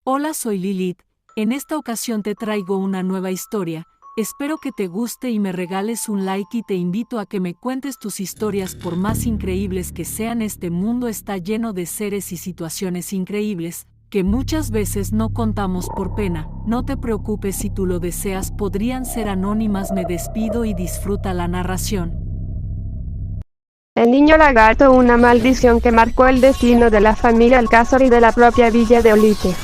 Hola, soy Lilith. En esta ocasión te traigo una nueva historia. Espero que te guste y me regales un like y te invito a que me cuentes tus historias. Por más increíbles que sean, este mundo está lleno de seres y situaciones increíbles, que muchas veces no contamos por pena. No te preocupes si tú lo deseas, podrían ser anónimas. Me despido y disfruta la narración. El niño lagarto, una maldición que marcó el destino de la familia Alcázar y de la propia villa de Olite.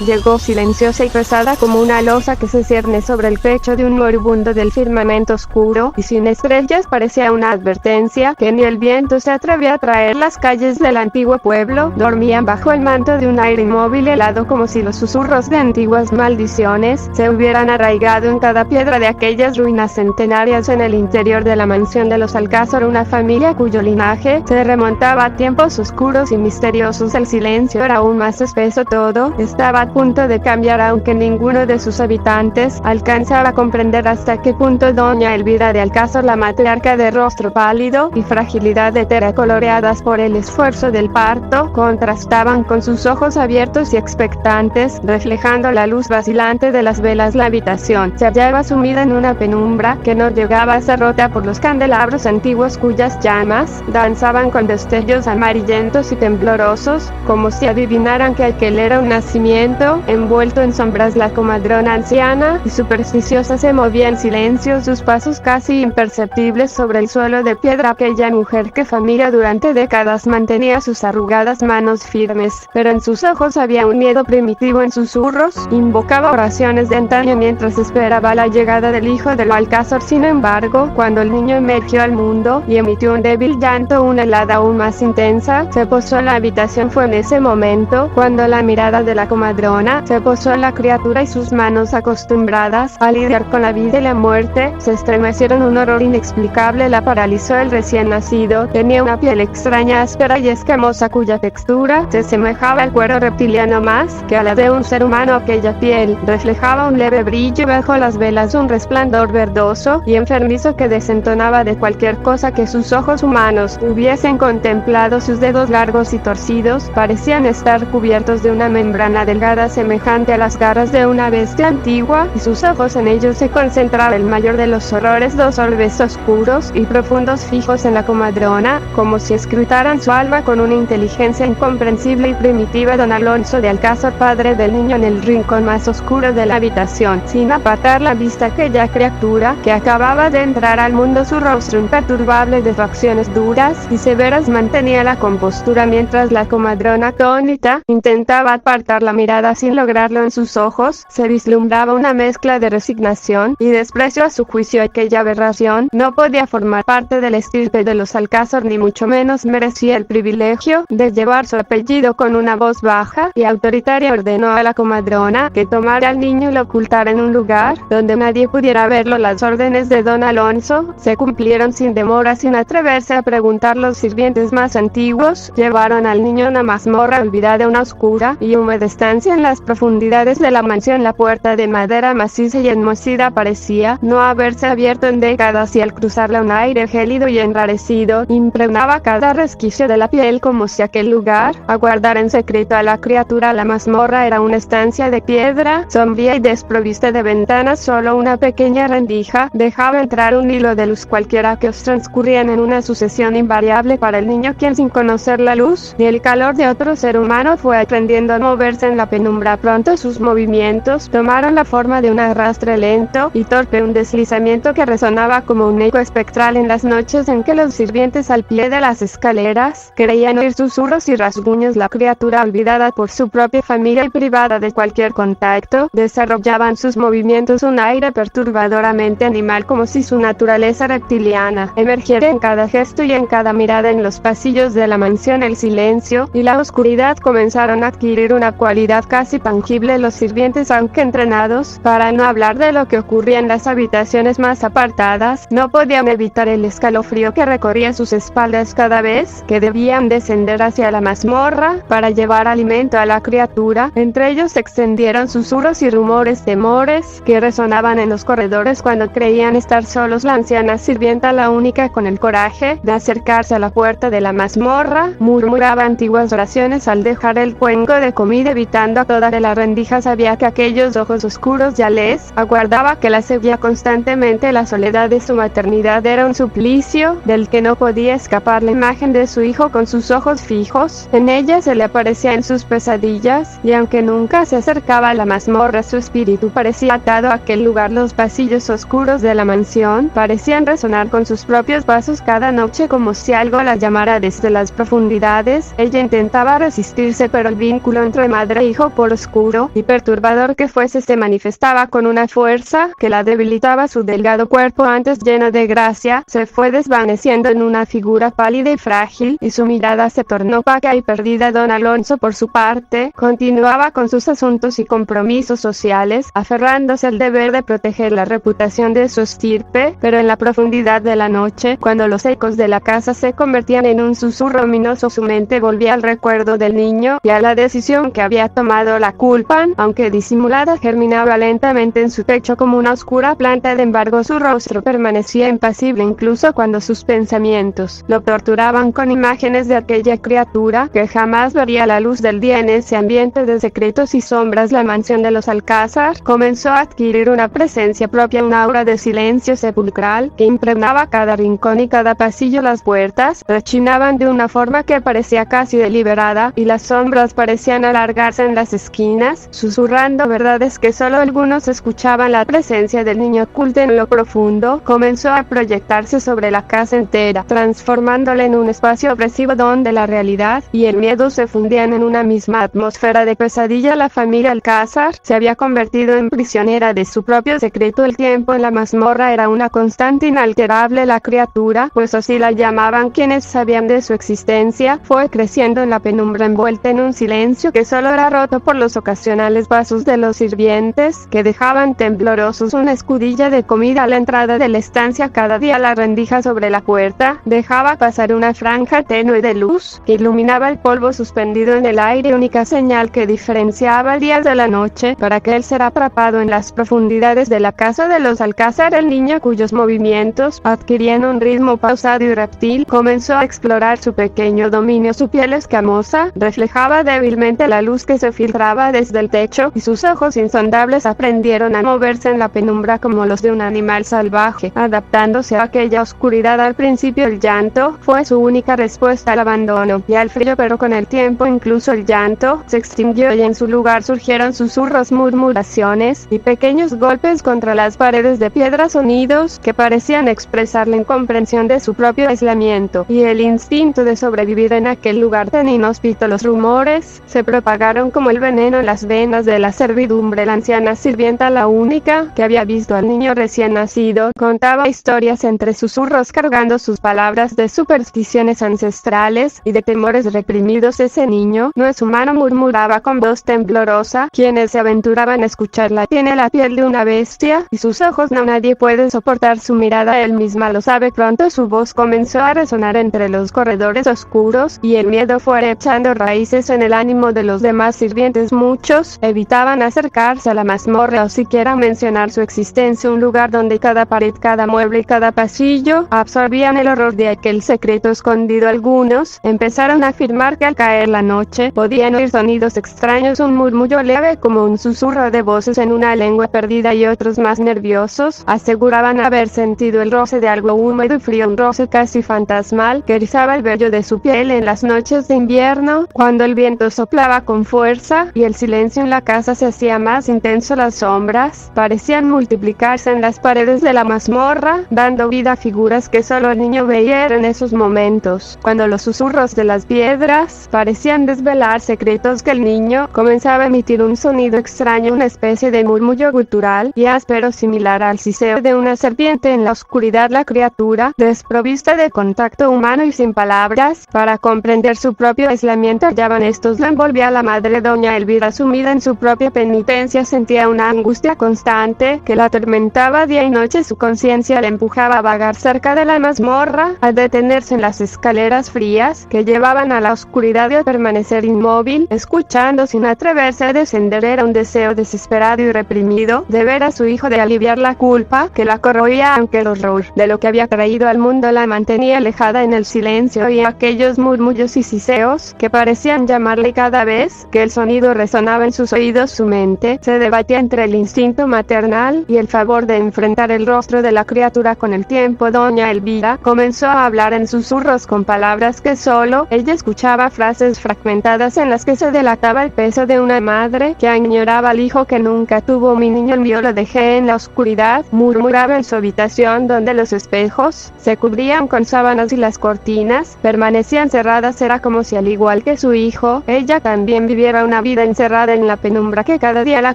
Llegó silenciosa y pesada como una losa que se cierne sobre el pecho de un moribundo del firmamento oscuro, y sin estrellas parecía una advertencia que ni el viento se atrevía a traer. Las calles del antiguo pueblo dormían bajo el manto de un aire inmóvil helado, como si los susurros de antiguas maldiciones se hubieran arraigado en cada piedra de aquellas ruinas centenarias. En el interior de la mansión de los Alcázar, una familia cuyo linaje se remontaba a tiempos oscuros y misteriosos. El silencio era aún más espeso, todo estaba a punto de cambiar, aunque ninguno de sus habitantes alcanzaba a comprender hasta qué punto doña Elvira de Alcázar, la matriarca de rostro pálido y fragilidad etérea coloreadas por el esfuerzo del parto, contrastaban con sus ojos abiertos y expectantes, reflejando la luz vacilante de las velas. La habitación se hallaba sumida en una penumbra que no llegaba a ser rota por los candelabros antiguos, cuyas llamas danzaban con destellos amarillentos y temblorosos, como si adivinaran que aquel era un nacimiento. Envuelto en sombras, la comadrona anciana y supersticiosa se movía en silencio, sus pasos casi imperceptibles sobre el suelo de piedra. Aquella mujer que familia durante décadas mantenía sus arrugadas manos firmes, pero en sus ojos había un miedo primitivo. En susurros invocaba oraciones de antaño mientras esperaba la llegada del hijo de los Alcázar. Sin embargo, cuando el niño emergió al mundo y emitió un débil llanto, una helada aún más intensa se posó en la habitación. Fue en ese momento cuando la mirada de la comadrona se posó en la criatura y sus manos, acostumbradas a lidiar con la vida y la muerte, se estremecieron. Un horror inexplicable la paralizó. El recién nacido tenía una piel extraña, áspera y escamosa, cuya textura se asemejaba al cuero reptiliano más que a la de un ser humano. Aquella piel reflejaba un leve brillo bajo las velas, un resplandor verdoso y enfermizo que desentonaba de cualquier cosa que sus ojos humanos hubiesen contemplado. Sus dedos largos y torcidos parecían estar cubiertos de una membrana delgada semejante a las garras de una bestia antigua, y sus ojos, en ellos se concentraba el mayor de los horrores, dos orbes oscuros y profundos fijos en la comadrona, como si escrutaran su alma con una inteligencia incomprensible y primitiva. Don Alonso de Alcázar, padre del niño, en el rincón más oscuro de la habitación, sin apartar la vista aquella criatura que acababa de entrar al mundo. Su rostro imperturbable, de facciones duras y severas, mantenía la compostura, mientras la comadrona, atónita, intentaba apartar la mirada sin lograrlo. En sus ojos se vislumbraba una mezcla de resignación y desprecio. A su juicio, aquella aberración no podía formar parte de la estirpe de los Alcázar, ni mucho menos merecía el privilegio de llevar su apellido. Con una voz baja y autoritaria ordenó a la comadrona que tomara al niño y lo ocultara en un lugar donde nadie pudiera verlo. Las órdenes de don Alonso se cumplieron sin demora. Sin atreverse a preguntar, los sirvientes más antiguos llevaron al niño a una mazmorra olvidada, una oscura y húmeda estancia en las profundidades de la mansión. La puerta, de madera maciza y enmohecida, parecía no haberse abierto en décadas, y al cruzarla un aire gélido y enrarecido impregnaba cada resquicio de la piel, como si aquel lugar aguardara en secreto a la criatura. La mazmorra era una estancia de piedra, sombría y desprovista de ventanas. Solo una pequeña rendija dejaba entrar un hilo de luz cualquiera, que os transcurrían en una sucesión invariable. Para el niño, quien sin conocer la luz ni el calor de otro ser humano fue aprendiendo a moverse en la penumbra, pronto sus movimientos tomaron la forma de un arrastre lento y torpe, un deslizamiento que resonaba como un eco espectral en las noches en que los sirvientes al pie de las escaleras creían oír susurros y rasguños. La criatura, olvidada por su propia familia y privada de cualquier contacto, desarrollaba en sus movimientos un aire perturbadoramente animal, como si su naturaleza reptiliana emergiera en cada gesto y en cada mirada. En los pasillos de la mansión, el silencio y la oscuridad comenzaron a adquirir una cualidad casi tangible. Los sirvientes, aunque entrenados para no hablar de lo que ocurría en las habitaciones más apartadas, no podían evitar el escalofrío que recorría sus espaldas cada vez que debían descender hacia la mazmorra para llevar alimento a la criatura. Entre ellos se extendieron susurros y rumores, temores que resonaban en los corredores cuando creían estar solos. La anciana sirvienta, la única con el coraje de acercarse a la puerta de la mazmorra, murmuraba antiguas oraciones al dejar el cuenco de comida, evitando observando toda de la rendija sabía que aquellos ojos oscuros ya les aguardaba, que la seguía constantemente. La soledad de su maternidad era un suplicio del que no podía escapar. La imagen de su hijo con sus ojos fijos en ella se le aparecía en sus pesadillas, y aunque nunca se acercaba a la mazmorra, su espíritu parecía atado a aquel lugar. Los pasillos oscuros de la mansión parecían resonar con sus propios pasos cada noche, como si algo la llamara desde las profundidades. Ella intentaba resistirse, pero el vínculo entre madre e hijo, por oscuro y perturbador que fuese, se manifestaba con una fuerza que la debilitaba. Su delgado cuerpo, antes lleno de gracia, se fue desvaneciendo en una figura pálida y frágil, y su mirada se tornó opaca y perdida. Don Alonso, por su parte, continuaba con sus asuntos y compromisos sociales, aferrándose al deber de proteger la reputación de su estirpe, pero en la profundidad de la noche, cuando los ecos de la casa se convertían en un susurro ominoso, su mente volvía al recuerdo del niño y a la decisión que había tomado. La culpa, aunque disimulada, germinaba lentamente en su pecho como una oscura planta. De embargo, su rostro permanecía impasible incluso cuando sus pensamientos lo torturaban con imágenes de aquella criatura que jamás vería la luz del día. En ese ambiente de secretos y sombras, la mansión de los Alcázar comenzó a adquirir una presencia propia, un aura de silencio sepulcral que impregnaba cada rincón y cada pasillo. Las puertas rechinaban de una forma que parecía casi deliberada, y las sombras parecían alargarse en las esquinas, susurrando verdades que solo algunos escuchaban. La presencia del niño oculta en lo profundo comenzó a proyectarse sobre la casa entera, transformándola en un espacio opresivo donde la realidad y el miedo se fundían en una misma atmósfera de pesadilla. La familia Alcázar se había convertido en prisionera de su propio secreto. El tiempo en la mazmorra era una constante inalterable. La criatura, pues así la llamaban quienes sabían de su existencia, fue creciendo en la penumbra, envuelta en un silencio que solo era roto por los ocasionales pasos de los sirvientes, que dejaban temblorosos una escudilla de comida a la entrada de la estancia. Cada día la rendija sobre la puerta dejaba pasar una franja tenue de luz que iluminaba el polvo suspendido en el aire, única señal que diferenciaba el día de la noche. Para aquel ser atrapado en las profundidades de la casa de los Alcázar, el niño, cuyos movimientos adquirían un ritmo pausado y reptil, comenzó a explorar su pequeño dominio. Su piel escamosa reflejaba débilmente la luz que se filtraba desde el techo, y sus ojos insondables aprendieron a moverse en la penumbra como los de un animal salvaje, adaptándose a aquella oscuridad. Al principio el llanto fue su única respuesta al abandono y al frío, pero con el tiempo incluso el llanto se extinguió y en su lugar surgieron susurros, murmuraciones y pequeños golpes contra las paredes de piedra, sonidos que parecían expresar la incomprensión de su propio aislamiento y el instinto de sobrevivir en aquel lugar tan inhóspito. Los rumores se propagaron como el veneno en las venas de la servidumbre. La anciana sirvienta, la única que había visto al niño recién nacido, contaba historias entre susurros, cargando sus palabras de supersticiones ancestrales y de temores reprimidos. Ese niño no es humano, murmuraba con voz temblorosa. Quienes se aventuraban a escucharla, tiene la piel de una bestia y sus ojos, no, nadie puede soportar su mirada, él misma lo sabe. Pronto su voz comenzó a resonar entre los corredores oscuros y el miedo fue echando raíces en el ánimo de los demás sirvientes. Muchos evitaban acercarse a la mazmorra o siquiera mencionar su existencia, un lugar donde cada pared, cada mueble y cada pasillo absorbían el horror de aquel secreto escondido. Algunos empezaron a afirmar que al caer la noche podían oír sonidos extraños, un murmullo leve como un susurro de voces en una lengua perdida, y otros, más nerviosos, aseguraban haber sentido el roce de algo húmedo y frío, un roce casi fantasmal que erizaba el vello de su piel en las noches de invierno, cuando el viento soplaba con fuerza y el silencio en la casa se hacía más intenso. Las sombras parecían multiplicarse en las paredes de la mazmorra, dando vida a figuras que solo el niño veía en esos momentos, cuando los susurros de las piedras parecían desvelar secretos, que el niño comenzaba a emitir un sonido extraño, una especie de murmullo gutural y áspero similar al siseo de una serpiente. En la oscuridad, la criatura, desprovista de contacto humano y sin palabras para comprender su propio aislamiento, hallaban estos. La envolvía la madre doña Elvira, sumida en su propia penitencia, sentía una angustia constante que la atormentaba día y noche. Su conciencia le empujaba a vagar cerca de la mazmorra, a detenerse en las escaleras frías que llevaban a la oscuridad y a permanecer inmóvil, escuchando sin atreverse a descender. Era un deseo desesperado y reprimido de ver a su hijo, de aliviar la culpa que la corroía, aunque el horror de lo que había traído al mundo la mantenía alejada. En el silencio y aquellos murmullos y siseos que parecían llamarle, cada vez que el sonido sonido resonaba en sus oídos. Su mente se debatía entre el instinto maternal y el favor de enfrentar el rostro de la criatura. Con el tiempo, doña Elvira comenzó a hablar en susurros con palabras que solo ella escuchaba, frases fragmentadas en las que se delataba el peso de una madre que añoraba al hijo que nunca tuvo. Mi niño, el mío, lo dejé en la oscuridad, murmuraba en su habitación donde los espejos se cubrían con sábanas y las cortinas permanecían cerradas. Era como si, al igual que su hijo, ella también viviera una vida encerrada en la penumbra que cada día la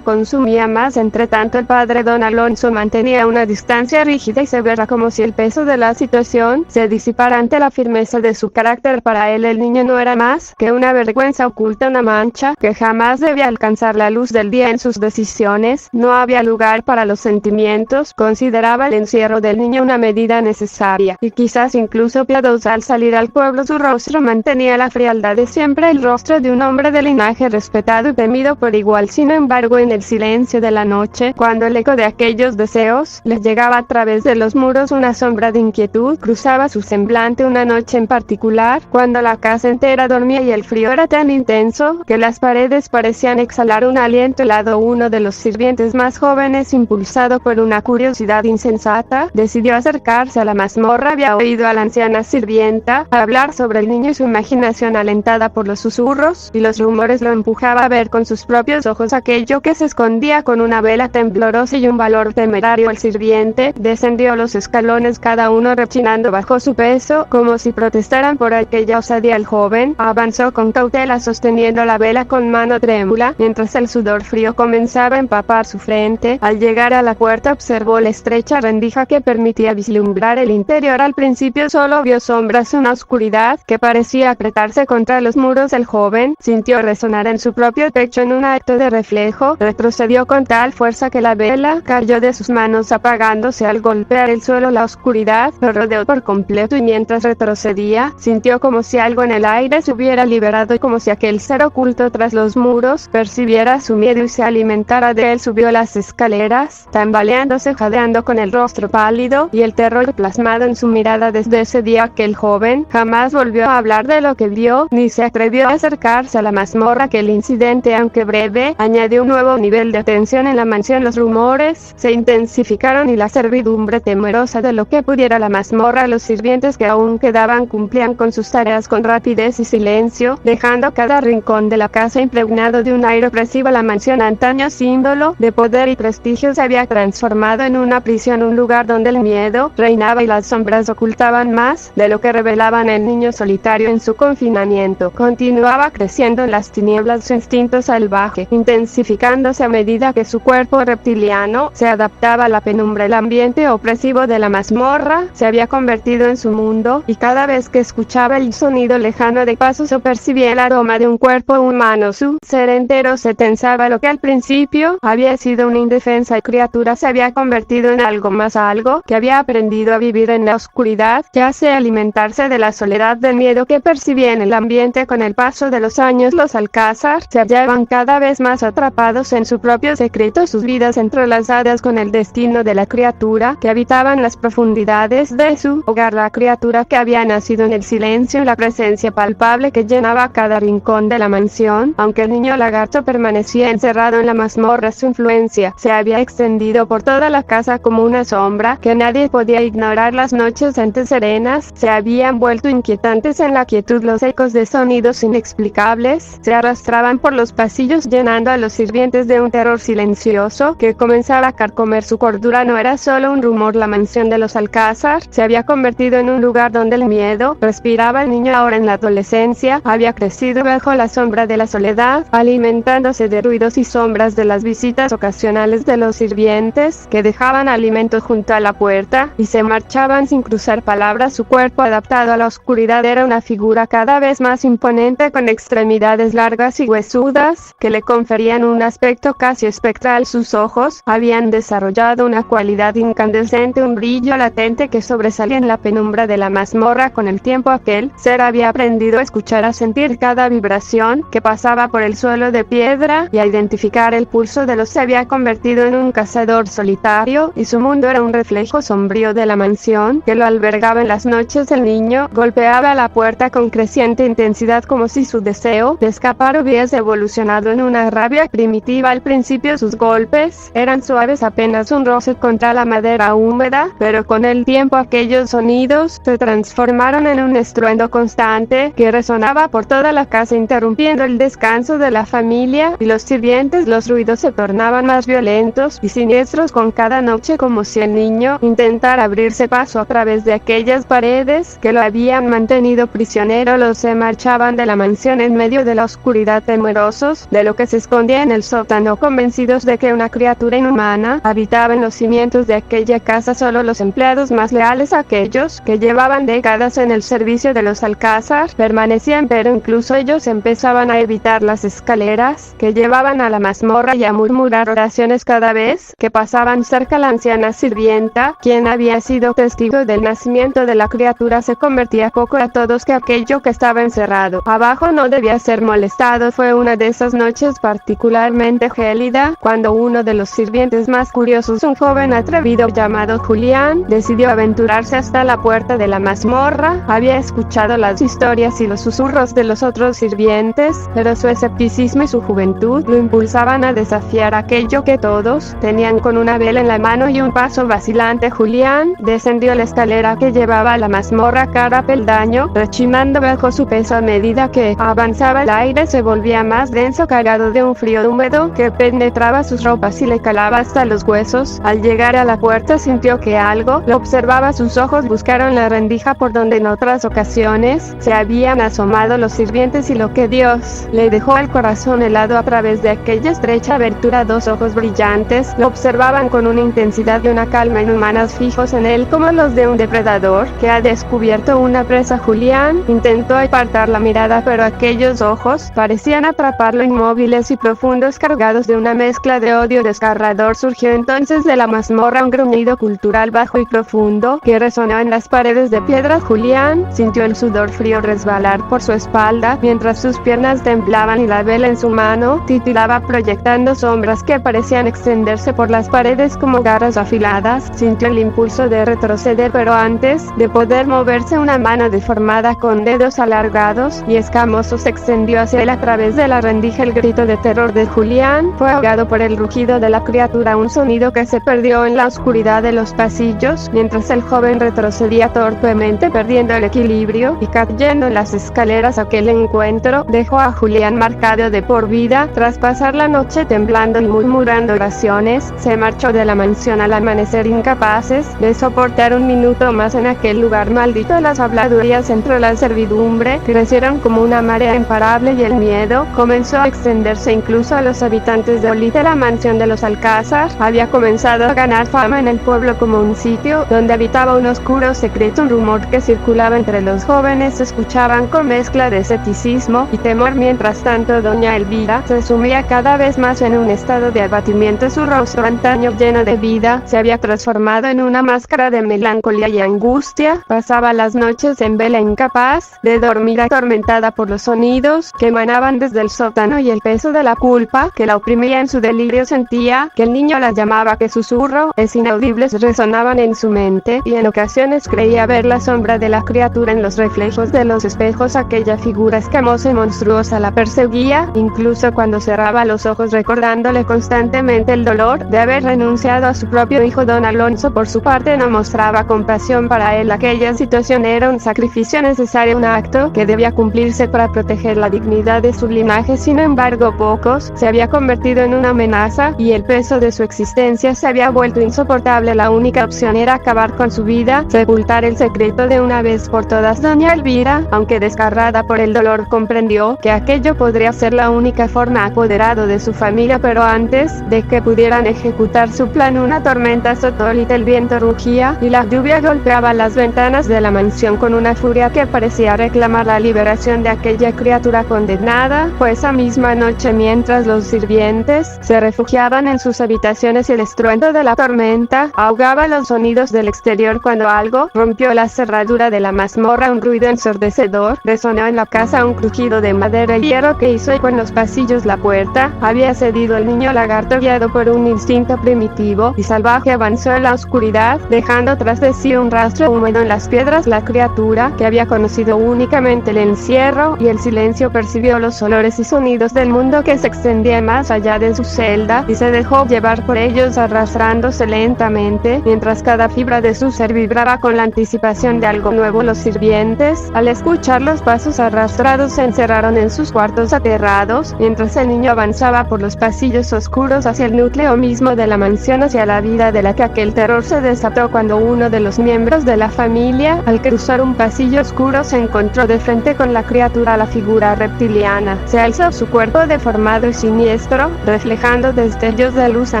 consumía más. Entre tanto, el padre don Alonso mantenía una distancia rígida y severa, como si el peso de la situación se disipara ante la firmeza de su carácter. Para él, el niño no era más que una vergüenza oculta, una mancha que jamás debía alcanzar la luz del día. En sus decisiones no había lugar para los sentimientos. Consideraba el encierro del niño una medida necesaria y quizás incluso piadosa. Al salir al pueblo, su rostro mantenía la frialdad de siempre, el rostro de un hombre de linaje respetado y temido por igual. Sin embargo, en el silencio de la noche, cuando el eco de aquellos deseos les llegaba a través de los muros, una sombra de inquietud cruzaba su semblante. Una noche en particular, cuando la casa entera dormía y el frío era tan intenso que las paredes parecían exhalar un aliento helado, uno de los sirvientes más jóvenes, impulsado por una curiosidad insensata, decidió acercarse a la mazmorra. Había oído a la anciana sirvienta hablar sobre el niño y su imaginación, alentada por los susurros y los rumores, lo empujaba a ver con sus propios ojos aquello que se escondía con una vela temblorosa y un valor temerario. El sirviente descendió los escalones, cada uno rechinando bajo su peso, como si protestaran por aquella osadía. El joven avanzó con cautela, sosteniendo la vela con mano trémula, mientras el sudor frío comenzaba a empapar su frente. Al llegar a la puerta, observó la estrecha rendija que permitía vislumbrar el interior. Al principio solo vio sombras, una oscuridad que parecía apretarse contra los muros. El joven sintió resonar en su propio pecho. En un acto de reflejo, retrocedió con tal fuerza que la vela cayó de sus manos, apagándose al golpear el suelo. La oscuridad lo rodeó por completo y mientras retrocedía, sintió como si algo en el aire se hubiera liberado y como si aquel ser oculto tras los muros percibiera su miedo y se alimentara de él. Subió las escaleras, tambaleándose, jadeando, con el rostro pálido y el terror plasmado en su mirada. Desde ese día aquel joven jamás volvió a hablar de lo que vio, ni se atrevió a acercarse a la mazmorra. Aquel incidente, aunque breve, añadió un nuevo nivel de tensión en la mansión. Los rumores se intensificaron y la servidumbre, temerosa de lo que pudiera la mazmorra, los sirvientes que aún quedaban cumplían con sus tareas con rapidez y silencio, dejando cada rincón de la casa impregnado de un aire opresivo. La mansión, antaño símbolo de poder y prestigio, se había transformado en una prisión, un lugar donde el miedo reinaba y las sombras ocultaban más de lo que revelaban. El niño solitario en su confinamiento continuaba creciendo en las tinieblas, su instinto salvaje intensificándose a medida que su cuerpo reptiliano se adaptaba a la penumbra. El ambiente opresivo de la mazmorra se había convertido en su mundo y cada vez que escuchaba el sonido lejano de pasos o percibía el aroma de un cuerpo humano, su ser entero se tensaba. Lo que al principio había sido una indefensa criatura se había convertido en algo más, algo que había aprendido a vivir en la oscuridad, ya sea alimentarse de la soledad, del miedo que percibía en el ambiente. Con el paso de los años, los Alcázar se hallaban cada vez más atrapados en su propio secreto, sus vidas entrelazadas con el destino de la criatura que habitaba en las profundidades de su hogar, la criatura que había nacido en el silencio, la presencia palpable que llenaba cada rincón de la mansión. Aunque el niño lagarto permanecía encerrado en la mazmorra, su influencia se había extendido por toda la casa como una sombra que nadie podía ignorar. Las noches antes serenas se habían vuelto inquietantes. En la quietud, los ecos de sonidos inexplicables se arrastraban por los pasillos, llenando a los sirvientes de un terror silencioso que comenzaba a carcomer su cordura. No era solo un rumor, la mansión de los Alcázar se había convertido en un lugar donde el miedo respiraba. El niño, ahora en la adolescencia, había crecido bajo la sombra de la soledad, alimentándose de ruidos y sombras, de las visitas ocasionales de los sirvientes que dejaban alimento junto a la puerta y se marchaban sin cruzar palabras. Su cuerpo, adaptado a la oscuridad, era una figura cada vez más imponente, con extremidades largas y huesudas que le conferían un aspecto casi espectral. Sus ojos habían desarrollado una cualidad incandescente, un brillo latente que sobresalía en la penumbra de la mazmorra. Con el tiempo, aquel ser había aprendido a escuchar, a sentir cada vibración que pasaba por el suelo de piedra y a identificar el pulso de los. Se había convertido en un cazador solitario y su mundo era un reflejo sombrío de la mansión que lo albergaba. En las noches, el niño golpeaba la puerta con creciente intensidad, como si su deseo de escapar hubiera habías evolucionado en una rabia primitiva. Al principio sus golpes eran suaves, apenas un roce contra la madera húmeda, pero con el tiempo aquellos sonidos se transformaron en un estruendo constante que resonaba por toda la casa, interrumpiendo el descanso de la familia y los sirvientes. Los ruidos se tornaban más violentos y siniestros con cada noche, como si el niño intentara abrirse paso a través de aquellas paredes que lo habían mantenido prisionero. Los se marchaban de la mansión en medio de la oscuridad, temerosos de lo que se escondía en el sótano, convencidos de que una criatura inhumana habitaba en los cimientos de aquella casa. Solo los empleados más leales, aquellos que llevaban décadas en el servicio de los Alcázar, permanecían, pero incluso ellos empezaban a evitar las escaleras que llevaban a la mazmorra y a murmurar oraciones cada vez que pasaban cerca. La anciana sirvienta, quien había sido testigo del nacimiento de la criatura, se convertía poco a todos que aquello que estaba encerrado abajo no debía ser molestado. Fue una de esas noches particularmente gélida cuando uno de los sirvientes más curiosos, un joven atrevido llamado Julián, decidió aventurarse hasta la puerta de la mazmorra. Había escuchado las historias y los susurros de los otros sirvientes, pero su escepticismo y su juventud lo impulsaban a desafiar aquello que todos tenían. Con una vela en la mano y un paso vacilante, Julián descendió la escalera que llevaba a la mazmorra. Cada peldaño rechinando bajo su peso. A medida que avanzaba, el aire se volvía más denso, cargado de un frío húmedo que penetraba sus ropas y le calaba hasta los huesos. Al llegar a la puerta sintió que algo lo observaba. Sus ojos buscaron la rendija por donde en otras ocasiones se habían asomado los sirvientes, y lo que Dios le dejó el corazón helado. A través de aquella estrecha abertura, dos ojos brillantes lo observaban con una intensidad y una calma inhumanas, fijos en él como los de un depredador que ha descubierto una presa. Julián intentó apartar la mirada, pero aquellos ojos parecían atraparlo, inmóviles y profundos, cargados de una mezcla de odio desgarrador. Surgió entonces de la mazmorra un gruñido cultural bajo y profundo que resonó en las paredes de piedra. Julián sintió el sudor frío resbalar por su espalda mientras sus piernas temblaban y la vela en su mano titilaba, proyectando sombras que parecían extenderse por las paredes como garras afiladas. Sintió el impulso de retroceder, pero antes de poder moverse, una mano deformada con dedos alargados y escamosos se extendió hacia él a través de la rendija. El grito de terror de Julián fue ahogado por el rugido de la criatura, un sonido que se perdió en la oscuridad de los pasillos mientras el joven retrocedía torpemente, perdiendo el equilibrio y cayendo en las escaleras. Aquel encuentro dejó a Julián marcado de por vida. Tras pasar la noche temblando y murmurando oraciones, se marchó de la mansión al amanecer, incapaces de soportar un minuto más en aquel lugar maldito. Las habladurías entre la servidumbre crecieron como una marea imparable y el miedo comenzó a extenderse incluso a los habitantes de Olite. La mansión de los Alcázar había comenzado a ganar fama en el pueblo como un sitio donde habitaba un oscuro secreto. Un rumor que circulaba entre los jóvenes se escuchaban con mezcla de escepticismo y temor. Mientras tanto, doña Elvira se sumía cada vez más en un estado de abatimiento. Su rostro, antaño lleno de vida, se había transformado en una máscara de melancolía y angustia. Pasaba las noches en vela, incapaz de dormir, atormentada por los sonidos que emanaban desde el sótano y el peso de la culpa que la oprimía. En su delirio sentía que el niño la llamaba, que susurros inaudibles resonaban en su mente, y en ocasiones creía ver la sombra de la criatura en los reflejos de los espejos. Aquella figura escamosa y monstruosa la perseguía, incluso cuando cerraba los ojos, recordándole constantemente el dolor de haber renunciado a su propio hijo. Don Alonso, por su parte, no mostraba compasión. Para él aquella situación era un sacrificio necesario, un acto que debía cumplirse para proteger la dignidad de su linaje. Sin embargo, pocos se había convertido en una amenaza y el peso de su existencia se había vuelto insoportable. La única opción era acabar con su vida, sepultar el secreto de una vez por todas. Doña Elvira, aunque desgarrada por el dolor, comprendió que aquello podría ser la única forma apoderado de su familia, pero antes de que pudieran ejecutar su plan, una tormenta azotó Olite. El viento rugía y la lluvia golpeaba las ventanas de la mansión con una furia que parecía reclamar la liberación de aquella criatura condenada. Fue esa misma noche, mientras los sirvientes se refugiaban en sus habitaciones y el estruendo de la tormenta ahogaba los sonidos del exterior, cuando algo rompió la cerradura de la mazmorra. Un ruido ensordecedor resonó en la casa, un crujido de madera y hierro que hizo eco en los pasillos. La puerta había cedido. El niño lagarto, guiado por un instinto primitivo y salvaje, avanzó en la oscuridad, dejando tras de sí un rastro húmedo en las piedras. La criatura, que había conocido únicamente el encierro y el silencio, percibió los olores colores y sonidos del mundo que se extendía más allá de su celda, y se dejó llevar por ellos arrastrándose lentamente, mientras cada fibra de su ser vibraba con la anticipación de algo nuevo. Los sirvientes, al escuchar los pasos arrastrados, se encerraron en sus cuartos aterrados, mientras el niño avanzaba por los pasillos oscuros hacia el núcleo mismo de la mansión, hacia la vida de la que aquel terror se desató cuando uno de los miembros de la familia, al cruzar un pasillo oscuro, se encontró de frente con la criatura. La figura reptiliana se alzó, su cuerpo deformado y siniestro, reflejando destellos de luz a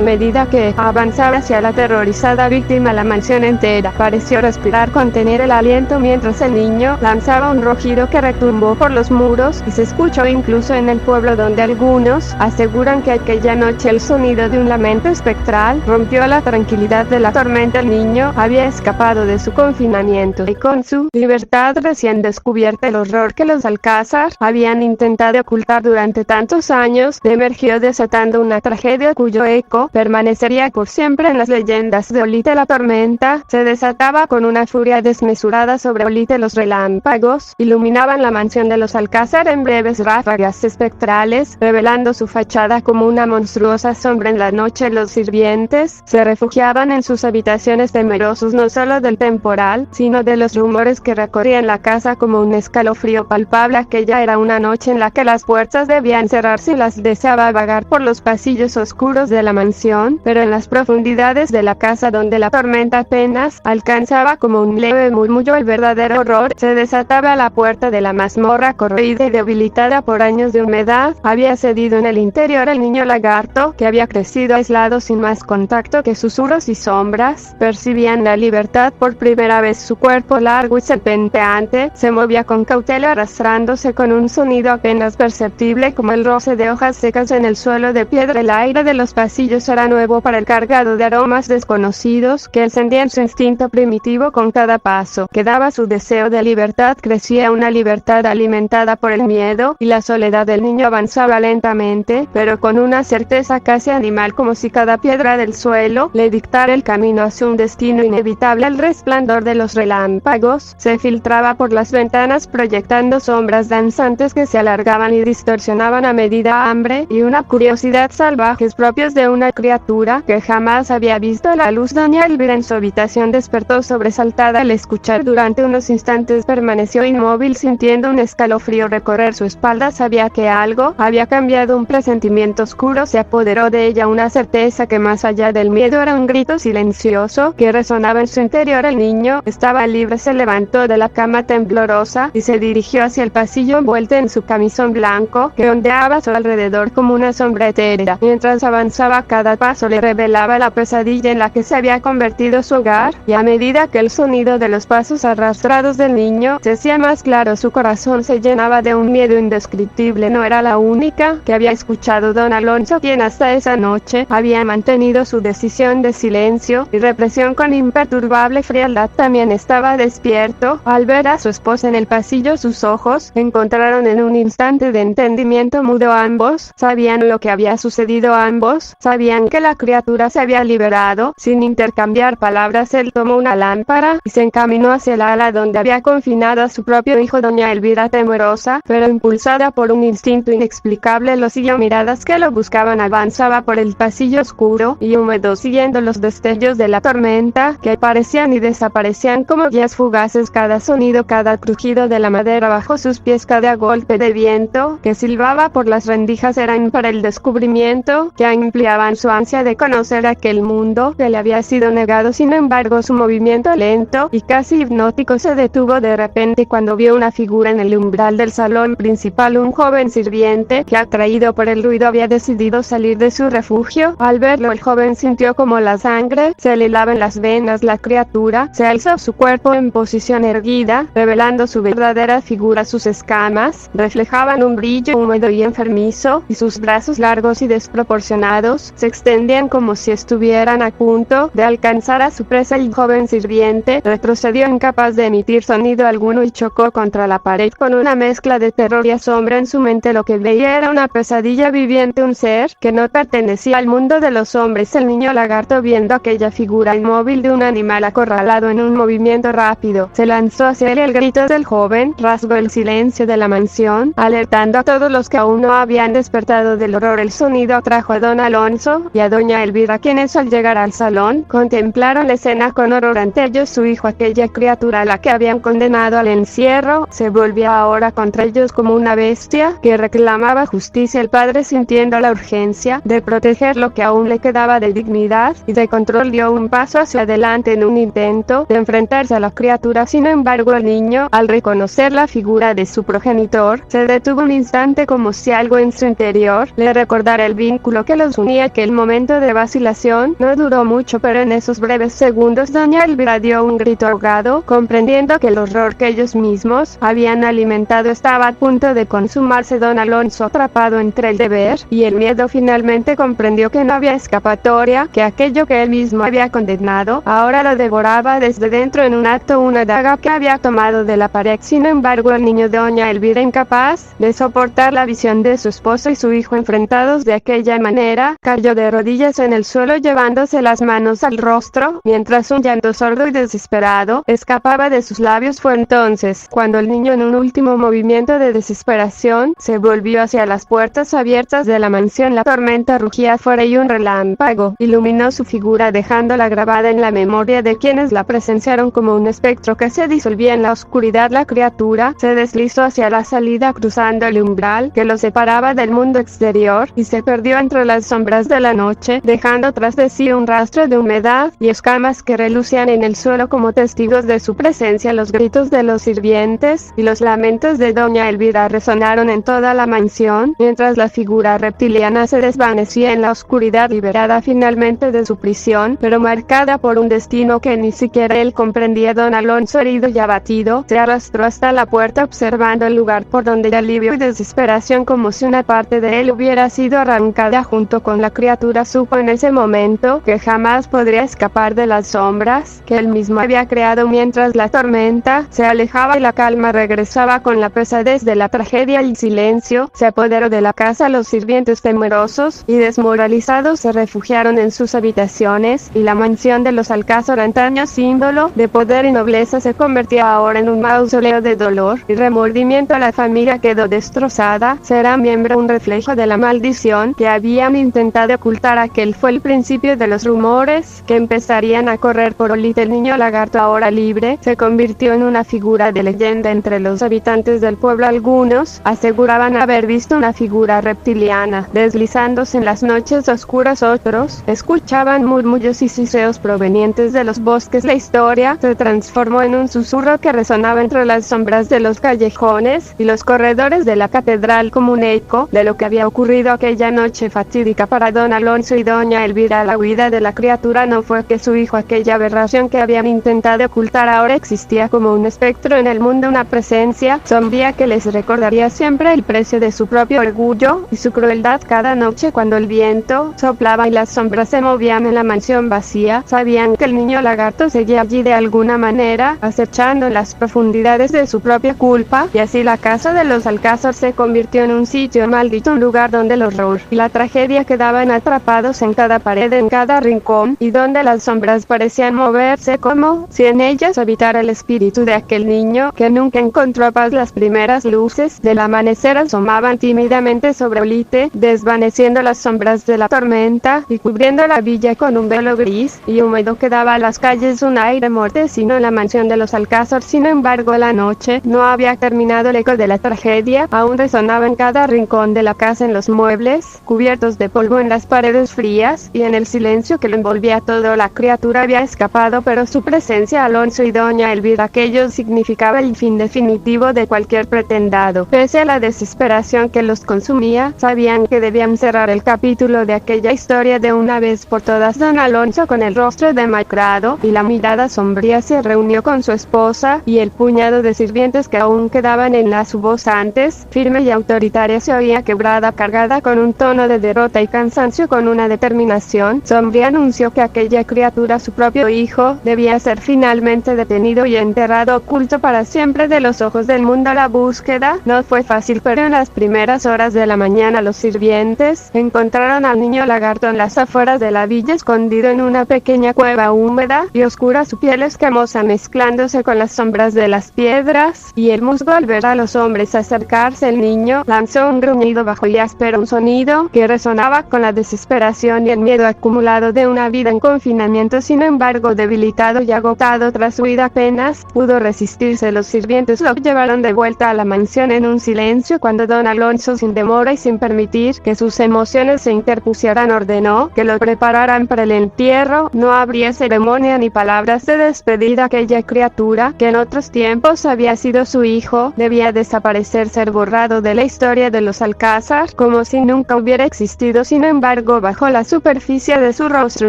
medida que avanzaba hacia la aterrorizada víctima. La mansión entera pareció respirar, contener el aliento, mientras el niño lanzaba un rugido que retumbó por los muros y se escuchó incluso en el pueblo, donde algunos aseguran que aquella noche el sonido de un lamento espectral rompió la tranquilidad de la tormenta. El niño había escapado de su confinamiento y con su libertad recién descubierta, el horror que los Alcázar habían intentado ocultar durante tantos años emergió, desatando una tragedia cuyo eco permanecería por siempre en las leyendas de Olite. La tormenta se desataba con una furia desmesurada sobre Olite. Los relámpagos iluminaban la mansión de los Alcázar en breves ráfagas espectrales, revelando su fachada como una monstruosa sombra en la noche. Los sirvientes se refugiaban en sus habitaciones, temerosos no solo del temporal, sino de los rumores que recorrían la casa como un escalofrío palpable. Aquella era una noche en la que las puertas debían cerrarse y las deseaba vagar por los pasillos oscuros de la mansión, pero en las profundidades de la casa, donde la tormenta apenas alcanzaba como un leve murmullo el verdadero horror, se desataba a la puerta de la mazmorra. Corroída y debilitada por años de humedad, había cedido en el interior el niño lagarto, que había crecido aislado sin más contacto que susurros y sombras. Percibían la libertad por primera vez. Su cuerpo largo y serpenteante se movía con cautela, arrastrándose con un sonido apenas perceptible como el roce de hojas secas en el suelo de piedra. El aire de los pasillos era nuevo para él, cargado de aromas desconocidos que encendían su instinto primitivo. Con cada paso que daba, su deseo de libertad crecía, una libertad alimentada por el miedo y la soledad. El niño avanzaba lentamente, pero con una certeza casi animal, como si cada piedra del suelo le dictara el camino hacia un destino inevitable. El resplandor de los relámpagos se filtraba por las ventanas, proyectando sombras danzantes que se alargaban y distorsionaban a medida. Hambre y una curiosidad salvajes propios de una criatura que jamás había visto la luz. Doña Elvira, en su habitación, despertó sobresaltada al escuchar. Durante unos instantes permaneció inmóvil, sintiendo un escalofrío recorrer su espalda. Sabía que algo había cambiado. Un presentimiento oscuro se apoderó de ella, una certeza que más allá del miedo era un grito silencioso que resonaba en su interior. El niño estaba libre. Se levantó de la cama temblorosa y se dirigió hacia el pasillo, envuelto en su camisón blanco que ondeaba a su alrededor como una sombra etérea. Mientras avanzaba, cada paso le revelaba la pesadilla en la que se había convertido su hogar, y a medida que el sonido de los pasos arrastrados del niño se hacía más claro, su corazón se llenaba de un miedo indescriptible. No era la única que había escuchado. Don Alonso, quien hasta esa noche había mantenido su decisión de silencio y represión con imperturbable frialdad, también estaba despierto. Al ver a su esposa en el pasillo, sus ojos encontraron en un instante de entendimiento mudo. Ambos sabían lo que había sucedido, ambos sabían que la criatura se había liberado. Sin intercambiar palabras, él tomó una lámpara y se encaminó hacia el ala donde había confinado a su propio hijo. Doña Elvira, temerosa pero impulsada por un instinto inexplicable, lo siguió. Miradas que lo buscaban. Avanzaba por el pasillo oscuro y húmedo, siguiendo los destellos de la tormenta que aparecían y desaparecían como guías fugaces. Cada sonido, cada crujido de la madera bajo sus pies, cada golpe de viento que silbaba por las rendijas eran para el descubrimiento que ampliaban su ansia de conocer aquel mundo que le había sido negado. Sin embargo, su movimiento lento y casi hipnótico se detuvo de repente cuando vio una figura en el umbral del salón principal, un joven sirviente que, atraído por el ruido, había decidido salir de su refugio. Al verlo, el joven sintió como la sangre se le helaba en las venas. La criatura se alzó, su cuerpo en posición erguida, revelando su verdadera figura. Sus escamas reflejaban un brillo húmedo y enfermizo, y sus brazos largos y desproporcionados se extendían como si estuvieran a punto de alcanzar a su presa. El joven sirviente retrocedió, incapaz de emitir sonido alguno, y chocó contra la pared con una mezcla de terror y asombro. En su mente lo que veía era una pesadilla viviente, un ser que no pertenecía al mundo de los hombres. El niño lagarto, viendo aquella figura inmóvil de un animal acorralado en un movimiento rápido, se lanzó hacia él. El grito del joven rasgó el silencio de la mansión, alertó despertando a todos los que aún no habían despertado del horror. El sonido atrajo a don Alonso y a doña Elvira, quienes al llegar al salón, contemplaron la escena con horror. Ante ellos su hijo, aquella criatura a la que habían condenado al encierro, se volvía ahora contra ellos como una bestia que reclamaba justicia. El padre, sintiendo la urgencia de proteger lo que aún le quedaba de dignidad y de control, dio un paso hacia adelante en un intento de enfrentarse a la criatura. Sin embargo, el niño, al reconocer la figura de su progenitor, se detuvo un instante como si algo en su interior le recordara el vínculo que los unía. Aquel momento de vacilación no duró mucho, pero en esos breves segundos doña Elvira dio un grito ahogado, comprendiendo que el horror que ellos mismos habían alimentado estaba a punto de consumarse. Don Alonso, atrapado entre el deber y el miedo, finalmente comprendió que no había escapatoria, que aquello que él mismo había condenado ahora lo devoraba desde dentro en un acto, una daga que había tomado de la pared. Sin embargo, el niño de doña Elvira, incapaz de soportar la visión de su esposo y su hijo enfrentados de aquella manera, cayó de rodillas en el suelo, llevándose las manos al rostro, mientras un llanto sordo y desesperado escapaba de sus labios. Fue entonces cuando el niño, en un último movimiento de desesperación, se volvió hacia las puertas abiertas de la mansión. La tormenta rugía afuera y un relámpago iluminó su figura, dejándola grabada en la memoria de quienes la presenciaron como un espectro que se disolvía en la oscuridad. La criatura se deslizó hacia la salida, cruzando el umbral que lo separaba del mundo exterior, y se perdió entre las sombras de la noche, dejando tras de sí un rastro de humedad y escamas que relucían en el suelo como testigos de su presencia. Los gritos de los sirvientes y los lamentos de doña Elvira resonaron en toda la mansión, mientras la figura reptiliana se desvanecía en la oscuridad, liberada finalmente de su prisión, pero marcada por un destino que ni siquiera él comprendía. Don Alonso, herido y abatido, se arrastró hasta la puerta, observando el lugar por donde de alivio y desesperación, como si una parte de él hubiera sido arrancada junto con la criatura. Supo en ese momento que jamás podría escapar de las sombras que él mismo había creado. Mientras la tormenta se alejaba y la calma regresaba con la pesadez de la tragedia, el silencio se apoderó de la casa. Los sirvientes, temerosos y desmoralizados, se refugiaron en sus habitaciones, y la mansión de los Alcázar, antaño símbolo de poder y nobleza, se convertía ahora en un mausoleo de dolor y remordimiento. La familia quedó destrozada. Será miembro un reflejo de la maldición que habían intentado ocultar. Aquel fue el principio de los rumores que empezarían a correr por Olite. El niño lagarto, ahora libre, se convirtió en una figura de leyenda entre los habitantes del pueblo. Algunos aseguraban haber visto una figura reptiliana deslizándose en las noches oscuras, otros escuchaban murmullos y siseos provenientes de los bosques. La historia se transformó en un susurro que resonaba entre las sombras de los callejones y los corredores de la catedral, como un eco de lo que había ocurrido aquella noche fatídica. Para don Alonso y doña Elvira, la huida de la criatura no fue que su hijo, aquella aberración que habían intentado ocultar, ahora existía como un espectro en el mundo, una presencia sombría que les recordaría siempre el precio de su propio orgullo y su crueldad. Cada noche, cuando el viento soplaba y las sombras se movían en la mansión vacía, sabían que el niño lagarto seguía allí de alguna manera, acechando en las profundidades de su propia culpa, y así la casa de los Alcázar se convirtió en un sitio maldito, un lugar donde el horror y la tragedia quedaban atrapados en cada pared, en cada rincón, y donde las sombras parecían moverse como si en ellas habitara el espíritu de aquel niño que nunca encontró paz. Las primeras luces del amanecer asomaban tímidamente sobre Olite, desvaneciendo las sombras de la tormenta y cubriendo la villa con un velo gris y húmedo que daba a las calles un aire mortecino. En la mansión de los Alcázar, sin embargo, la noche no había terminado. El eco de la tragedia aún resonaba en cada rincón de la casa, en los muebles cubiertos de polvo, en las paredes frías y en el silencio que lo envolvía todo. La criatura había escapado, pero su presencia, Alonso y doña Elvira, aquello significaba el fin definitivo de cualquier pretendado. Pese a la desesperación que los consumía, sabían que debían cerrar el capítulo de aquella historia de una vez por todas. Don Alonso, con el rostro demacrado y la mirada sombría, se reunió con su esposa, y el puñado de sirvientes que aún quedaban en su voz antes firme y autoritaria se oía quebrada, cargada con un tono de derrota y cansancio. Con una determinación sombría anunció que aquella criatura, su propio hijo, debía ser finalmente detenido y enterrado, oculto para siempre de los ojos del mundo. La búsqueda no fue fácil, pero en las primeras horas de la mañana los sirvientes encontraron al niño lagarto en las afueras de la villa, escondido en una pequeña cueva húmeda y oscura, su piel escamosa mezclándose con las sombras de las piedras y el musgo. Al ver a los hombres acercarse, liberarse el niño lanzó un gruñido bajo y áspero, un sonido que resonaba con la desesperación y el miedo acumulado de una vida en confinamiento. Sin embargo, debilitado y agotado tras su huida, apenas pudo resistirse. Los sirvientes lo llevaron de vuelta a la mansión en un silencio. Cuando don Alonso, sin demora y sin permitir que sus emociones se interpusieran, ordenó que lo prepararan para el entierro, no habría ceremonia ni palabras de despedida. Aquella criatura, que en otros tiempos había sido su hijo, debía desaparecer, ser borrado de la historia de los Alcázar, como si nunca hubiera existido. Sin embargo, bajo la superficie de su rostro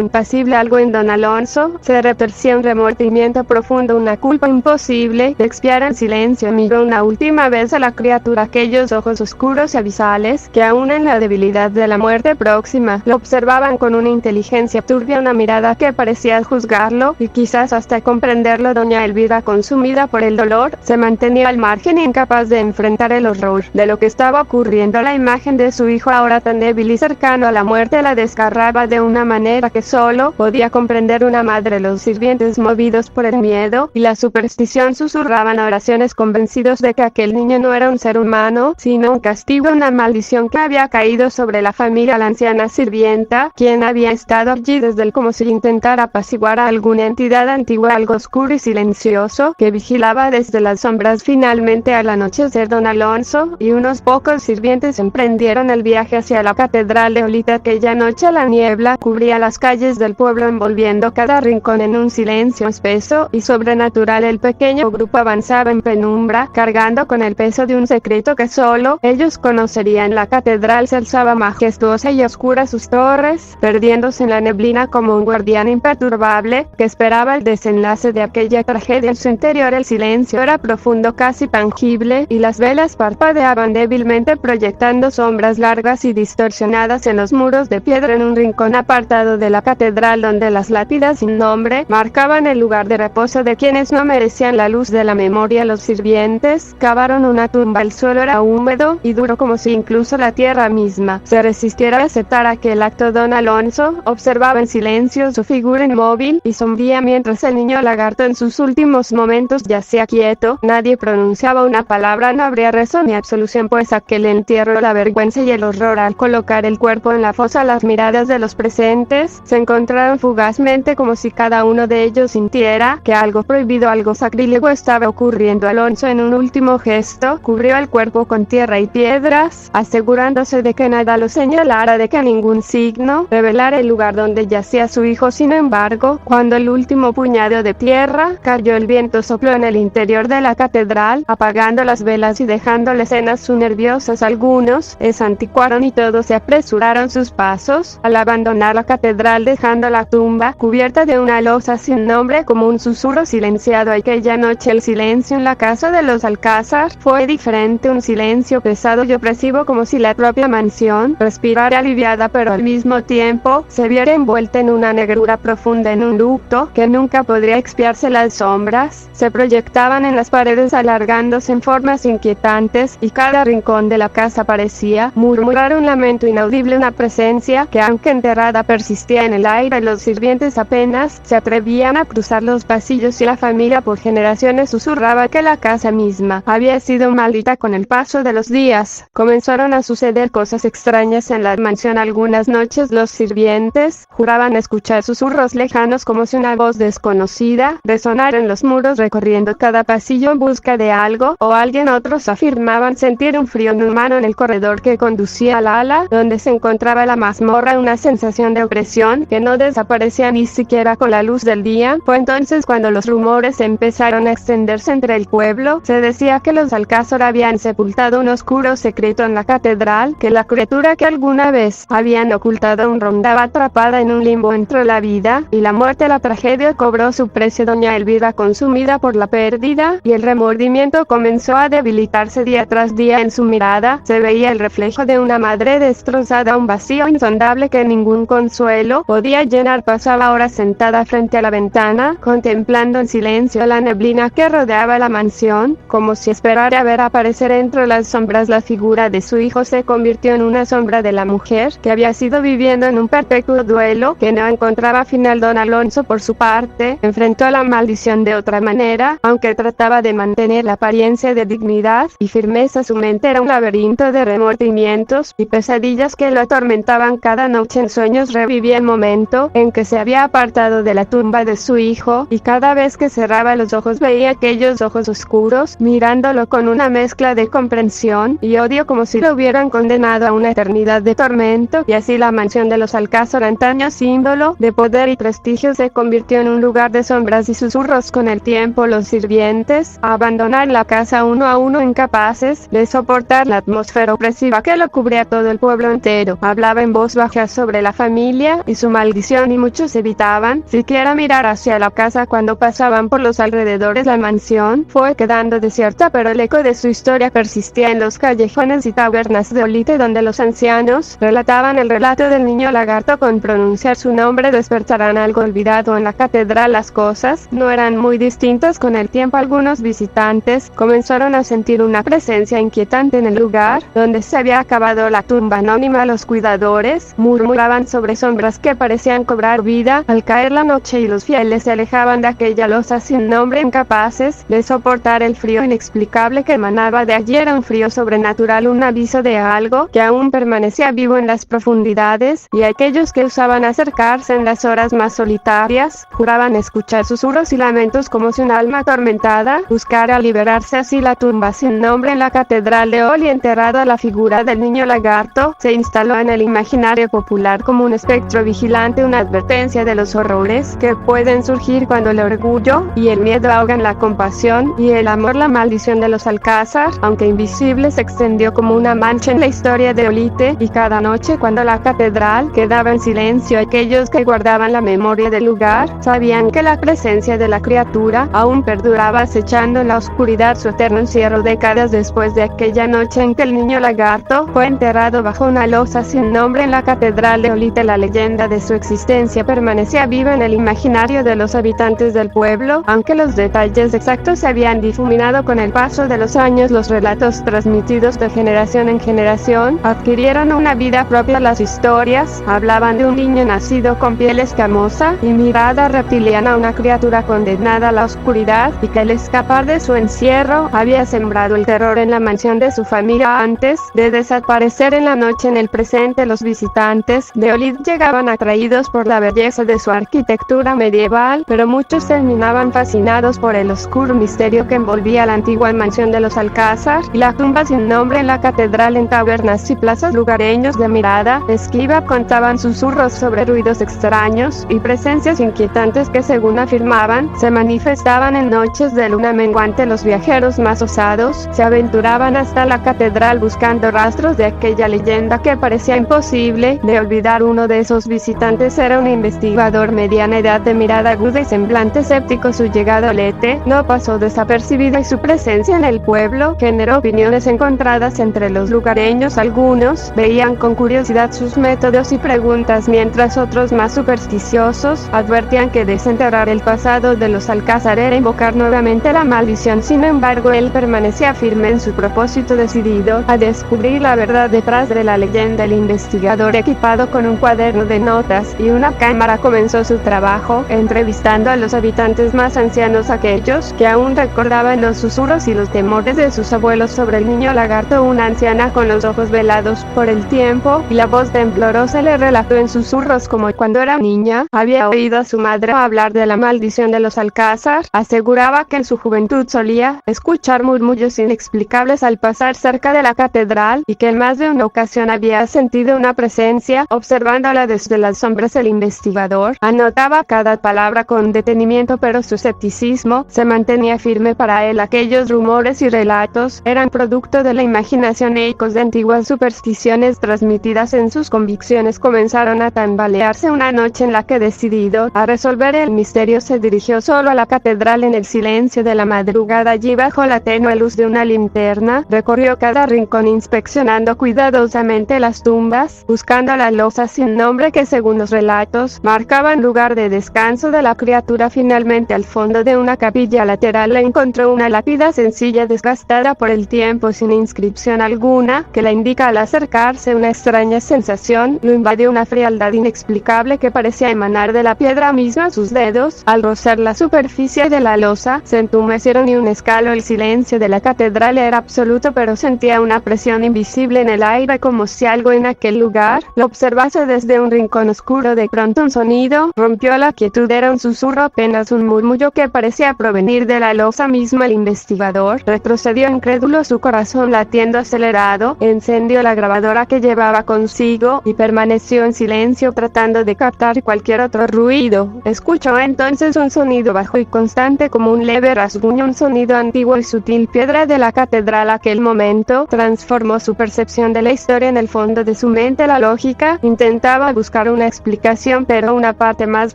impasible, algo en don Alonso se retorcía, un remordimiento profundo, una culpa imposible de expiar. En silencio miró una última vez a la criatura, aquellos ojos oscuros y abisales que aún en la debilidad de la muerte próxima lo observaban con una inteligencia turbia, una mirada que parecía juzgarlo y quizás hasta comprenderlo. Doña Elvira, consumida por el dolor, se mantenía al margen, incapaz de enfrentar el horror de lo que estaba ocurriendo. La imagen de su hijo, ahora tan débil y cercano a la muerte, la desgarraba de una manera que solo podía comprender una madre. Los sirvientes, movidos por el miedo y la superstición, susurraban oraciones, convencidos de que aquel niño no era un ser humano, sino un castigo, una maldición que había caído sobre la familia. La anciana sirvienta, quien había estado allí desde el como si intentara apaciguar a alguna entidad antigua, algo oscuro y silencioso, que vigilaba desde las sombras. Finalmente, al anochecer, don Alonso y unos pocos sirvientes emprendieron el viaje hacia la catedral de Olite. Aquella noche la niebla cubría las calles del pueblo, envolviendo cada rincón en un silencio espeso y sobrenatural. El pequeño grupo avanzaba en penumbra, cargando con el peso de un secreto que solo ellos conocerían. La catedral se alzaba majestuosa y oscura, sus torres perdiéndose en la neblina como un guardián imperturbable que esperaba el desenlace de aquella tragedia. En su interior el silencio era profundo, casi tangible, y las velas parpadeaban débilmente, proyectando sombras largas y distorsionadas en los muros de piedra. En un rincón apartado de la catedral, donde las lápidas sin nombre marcaban el lugar de reposo de quienes no merecían la luz de la memoria, los sirvientes cavaron una tumba. El suelo era húmedo y duro, como si incluso la tierra misma se resistiera a aceptar aquel acto. Don Alonso observaba en silencio su figura inmóvil y sombría, mientras el niño lagarto en sus últimos momentos yacía quieto. Nadie pronunciaba una palabra. No habría rezo ni absolución, pues aquel entierro, la vergüenza y el horror al colocar el cuerpo en la fosa. Las miradas de los presentes se encontraron fugazmente, como si cada uno de ellos sintiera que algo prohibido, algo sacrílego estaba ocurriendo. Alonso, en un último gesto, cubrió el cuerpo con tierra y piedras, asegurándose de que nada lo señalara, de que ningún signo revelara el lugar donde yacía su hijo. Sin embargo, cuando el último puñado de tierra cayó, el viento sopló en el interior de la catedral, apagando las velas y dejando las escenas nerviosas. Algunos santicuaron y todos se apresuraron sus pasos al abandonar la catedral, dejando la tumba cubierta de una losa sin nombre, como un susurro silenciado. Aquella noche el silencio en la casa de los Alcázar fue diferente, un silencio pesado y opresivo, como si la propia mansión respirara aliviada, pero al mismo tiempo se viera envuelta en una negrura profunda, en un luto que nunca podría expiarse. Las sombras se proyectaban en las paredes, alargándose en formas inquietantes, y cada rincón de la casa parecía murmurar un lamento inaudible, una presencia que, aunque enterrada, persistía en el aire. Los sirvientes apenas se atrevían a cruzar los pasillos y la familia por generaciones susurraba que la casa misma había sido maldita. Con el paso de los días comenzaron a suceder cosas extrañas en la mansión. Algunas noches los sirvientes juraban escuchar susurros lejanos, como si una voz desconocida resonara en los muros, recorriendo cada pasillo en busca de algo o alguien. Otros afirmaban sentir un frío inhumano en el corredor que conducía al ala donde se encontraba la mazmorra, una sensación de opresión que no desaparecía ni siquiera con la luz del día. Fue entonces cuando los rumores empezaron a extenderse entre el pueblo. Se decía que los Alcázar habían sepultado un oscuro secreto en la catedral, que la criatura que alguna vez habían ocultado aún rondaba atrapada en un limbo entre la vida y la muerte. La tragedia cobró su precio. Doña Elvira, consumida por la pérdida y el remordimiento, comenzó a debilitarse día tras día. En su mirada se veía el reflejo de una madre destrozada, un vacío insondable que ningún consuelo podía llenar. Pasaba horas sentada frente a la ventana, contemplando en silencio la neblina que rodeaba la mansión, como si esperara ver aparecer entre las sombras la figura de su hijo. Se convirtió en una sombra de la mujer que había sido viviendo en un perpetuo duelo que no encontraba final. Don Alonso, por su parte, enfrentó la maldición de otra manera, aunque trataba de mantener la apariencia de dignidad y firmeza. firmeza su mente era un laberinto de remordimientos y pesadillas que lo atormentaban cada noche. En sueños revivía el momento en que se había apartado de la tumba de su hijo, y cada vez que cerraba los ojos veía aquellos ojos oscuros, mirándolo con una mezcla de comprensión y odio, como si lo hubieran condenado a una eternidad de tormento. Y así la mansión de los Alcázar, antaño símbolo de poder y prestigio, se convirtió en un lugar de sombras y susurros. Con el tiempo los sirvientes abandonaron la casa uno a uno, incapaces de soportar la atmósfera opresiva que lo cubría todo el pueblo entero. Hablaba en voz baja sobre la familia y su maldición, y muchos evitaban siquiera mirar hacia la casa cuando pasaban por los alrededores. La mansión fue quedando desierta, pero el eco de su historia persistía en los callejones y tabernas de Olite, donde los ancianos relataban el relato del niño lagarto. Con pronunciar su nombre despertarán algo olvidado en la catedral. Las cosas no eran muy distintas con el tiempo. Algunos visitantes comenzaron a sentir una presencia inquietante en el lugar donde se había acabado la tumba anónima. Los cuidadores murmuraban sobre sombras que parecían cobrar vida al caer la noche, y los fieles se alejaban de aquella losa sin nombre, incapaces de soportar el frío inexplicable que emanaba de allí. Era un frío sobrenatural, un aviso de algo que aún permanecía vivo en las profundidades, y aquellos que osaban acercarse en las horas más solitarias juraban escuchar susurros y lamentos, como si un alma atormentada buscara liberarse. Así la tumba sin nombre en la catedral de Oli, enterrada la figura del niño lagarto, se instaló en el imaginario popular como un espectro vigilante, una advertencia de los horrores que pueden surgir cuando el orgullo y el miedo ahogan la compasión y el amor. La maldición de los Alcázar, aunque invisible, se extendió como una mancha en la historia de Olite, y cada noche cuando la catedral quedaba en silencio, aquellos que guardaban la memoria del lugar sabían que la presencia de la criatura aún perduraba, acechando en la oscuridad su eterno encierro. Décadas después de aquella noche en que el niño lagarto fue enterrado bajo una losa sin nombre en la catedral de Olite, la leyenda de su existencia permanecía viva en el imaginario de los habitantes del pueblo. Aunque los detalles exactos se habían difuminado con el paso de los años, los relatos transmitidos de generación en generación adquirieron una vida propia. Las historias hablaban de un niño nacido con piel escamosa y mirada reptiliana, una criatura condenada a la oscuridad, y que al escapar de su encierro había sembrado el terror en la mansión de su familia antes de desaparecer en la noche. En el presente, los visitantes de Olite llegaban atraídos por la belleza de su arquitectura medieval, pero muchos terminaban fascinados por el oscuro misterio que envolvía la antigua mansión de los Alcázar y la tumba sin nombre en la catedral. En tabernas y plazas, lugareños de mirada esquiva contaban susurros sobre ruidos extraños y presencias inquietantes que, según afirmaban, se manifestaban en noches de luna menguante. Los viajeros más osados se aventuraban hasta la catedral buscando rastros de aquella leyenda que parecía imposible de olvidar. Uno de esos visitantes era un investigador mediana edad, de mirada aguda y semblante escéptico. Su llegada a Olite no pasó desapercibida, y su presencia en el pueblo generó opiniones encontradas entre los lugareños. Algunos veían con curiosidad sus métodos y preguntas, mientras otros, más supersticiosos, advertían que desenterrar el pasado de los Alcázar era invocar nuevamente la maldición. Sin embargo, él permanecía firme en su propósito, decidido a descubrir la verdad detrás de la leyenda. El investigador, equipado con un cuaderno de notas y una cámara, comenzó su trabajo entrevistando a los habitantes más ancianos, aquellos que aún recordaban los susurros y los temores de sus abuelos sobre el niño lagarto. Una anciana con los ojos velados por el tiempo y la voz temblorosa le relató en susurros cómo cuando era niña había oído a su madre hablar de la maldición de los Alcázar. Aseguraba que en su juventud solía escuchar murmullos inexplicables al pasar cerca de la catedral, y que en más de una ocasión había sentido una presencia observándola desde las sombras. El investigador anotaba cada palabra con detenimiento, pero su escepticismo se mantenía firme. Para él, aquellos rumores y relatos eran producto de la imaginación e ecos de antiguas supersticiones transmitidas. En sus convicciones comenzaron a tambalearse una noche en la que, decidido a resolver el misterio, se dirigió solo a la catedral. En el silencio de la madrugada, allí bajo la tenue luz de una linterna, recorrió cada rincón inspeccionando cuidadosamente las tumbas, buscando la losa sin nombre que, según los relatos, marcaban lugar de descanso de la criatura. Finalmente, al fondo de una capilla lateral, le encontró una lápida sencilla, desgastada por el tiempo, sin inscripción alguna, que la indica. Al acercarse, una extraña sensación lo invadió, una frialdad inexplicable que parecía emanar de la piedra misma. Sus dedos, al rozar la superficie de la losa, se entumecieron y un escalo. El silencio de la catedral catedral era absoluto, pero sentía una presión invisible en el aire, como si algo en aquel lugar lo observase desde un rincón oscuro. De pronto un sonido rompió la quietud, era un susurro, apenas un murmullo que parecía provenir de la losa misma. El investigador retrocedió incrédulo, su corazón latiendo acelerado, encendió la grabadora que llevaba consigo y permaneció en silencio tratando de captar cualquier otro ruido. Escuchó entonces un sonido bajo y constante como un leve rasguño, un sonido antiguo y sutil. Piedra de la catedral. Aquel momento transformó su percepción de la historia. En el fondo de su mente la lógica intentaba buscar una explicación, pero una parte más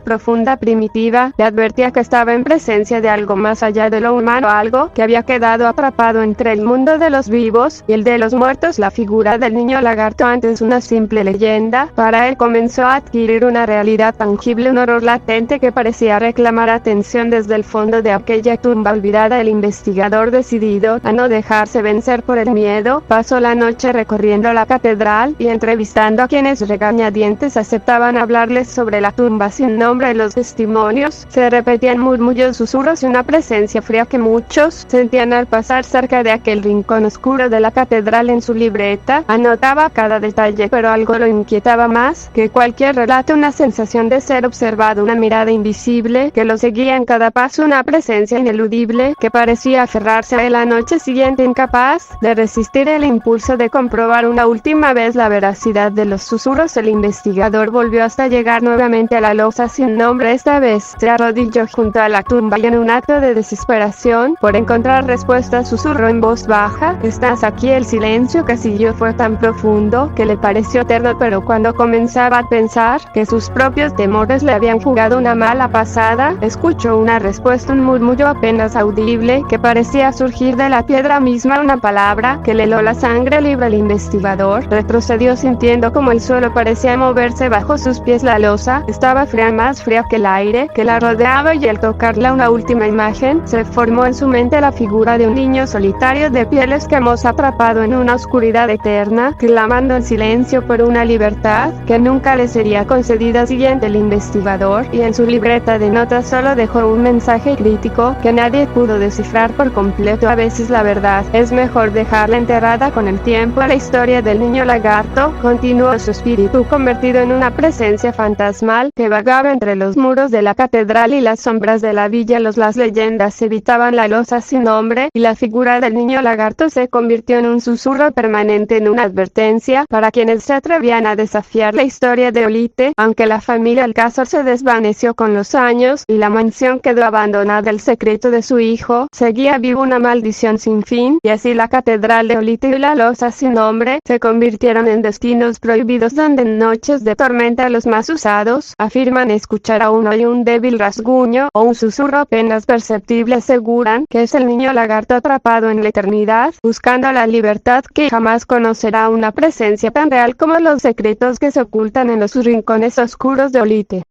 profunda, primitiva, le advertía que estaba en presencia de algo más allá de lo humano, algo que había quedado atrapado entre el mundo de los vivos y el de los muertos. La figura del niño lagarto, antes una simple leyenda, para él comenzó a adquirir una realidad tangible, un horror latente que parecía reclamar atención desde el fondo de aquella tumba olvidada. El investigador, decidido a no dejarse vencer por el miedo, pasó la noche recorriendo la catedral y entrevistando a quienes regañadientes aceptaban hablarles sobre la tumba sin nombre. Los testimonios se repetían murmullos, susurros y una presencia fría que muchos sentían al pasar cerca de aquel rincón oscuro de la catedral. En su libreta anotaba cada detalle, pero algo lo inquietaba más que cualquier relato, una sensación de ser observado, una mirada invisible que lo seguía en cada paso, una presencia ineludible que parecía aferrarse a él. La noche siguiente, incapaz de resistir el impulso de comprobar una última vez la veracidad de los susurros, el investigador volvió hasta llegar nuevamente a la losa sin nombre. Esta vez se arrodilló junto a la tumba y en un acto de desesperación por encontrar respuesta susurró en voz baja: ¿Estás aquí? El silencio que siguió fue tan profundo que le pareció eterno, pero cuando comenzaba a pensar que sus propios temores le habían jugado una mala pasada, escuchó una respuesta, un murmullo apenas audible que parecía surgir de la piedra misma, una palabra que le heló la sangre libre. El investigador retrocedió sintiendo como el suelo parecía moverse bajo sus pies. La losa estaba fría, más fría que el aire que la rodeaba, y al tocarla una última imagen se formó en su mente: la figura de un niño solitario de piel escamosa atrapado en una oscuridad eterna, clamando en silencio por una libertad que nunca le sería concedida. Siguiente, el investigador, y en su libreta de notas solo dejó un mensaje crítico que nadie pudo descifrar por completo: a veces la verdad es mejor dejarla enterrada con el tiempo. La historia del niño lagarto continuó, su espíritu convertido en una presencia fantasmal que vagaba entre los muros de la catedral y las sombras de la villa. Las leyendas evitaban la losa sin nombre y la figura del niño lagarto se convirtió en un susurro permanente, en una advertencia para quienes se atrevían a desafiar la historia de Olite. Aunque la familia Alcázar se desvaneció con los años y la mansión quedó abandonada, el secreto de su hijo seguía vivo, una maldición sin fin, y así la catedral de Olite y la losa sin nombre se convirtieron en destinos prohibidos, donde en noches de tormenta los más usados afirman escuchar aún hoy un débil rasguño o un susurro apenas perceptible. Aseguran que es el niño lagarto atrapado en la eternidad, buscando la libertad, que jamás conocerá una presencia tan real como los secretos que se ocultan en los rincones oscuros de Olite.